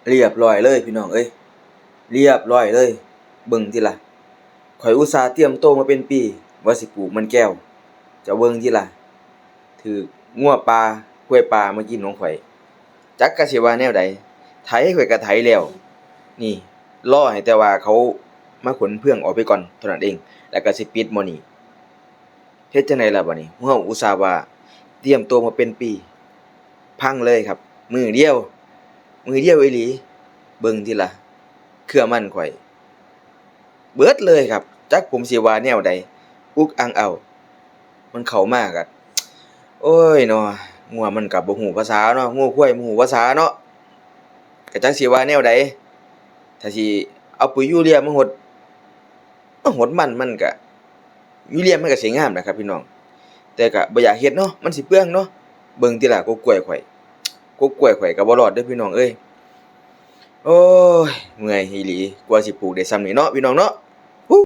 เรียบร้อยเลยพี่น้องเอ้ยเรียบร้อยเลยเบิ่งติล่ะข่อยอุตส่าห์เตรียมโตมาเป็นปีว่าสิปลูกมันแก้วเจ้าเบิ่งติล่ะถูกงัวป่ากล้วยป่ามากินของข่อยจักกะสิว่าแนวใดไถข่อยก็ไถแล้วนี่รอให้แต่ว่าเขามาขนเพื่องออกไปก่อนเท่านั้นเองแล้วก็สิปิดหม้องนี้เฮ็ดจั่งใดล่ะบัดนี้เราอุตส่าห์ว่าเตรียมโตมาเป็นปีพังเลยครับมื้อเดียวอีหลีเบิ่งติล่ะเครือมันข่อยเบิดเลยครับจักผมสิว่าแนวใดอุกอั่งอ้าวมันเข้ามาก็โอ้ยเนาะงัวมันก็บ่ฮู้ภาษาเนาะงัวควายบ่ฮู้ภาษาเนาะก็จักสิว่าแนวใดถ้าสิเอาปุ๋ยยูเรียมาหดมันก็ยูเรียมันก็สิงามนะครับพี่น้องแต่ก็บ่อยากเฮ็ดเนาะมันสิเปลืองเนาะเบิ่งติล่ะกกกล้วยข่อยก็บ่รอดเด้อพี่น้องเอ้ยโอ้ยเมื่อยอีหลีกว่าสิปลูกได้ส่ำนี้เนาะพี่น้องเนาะ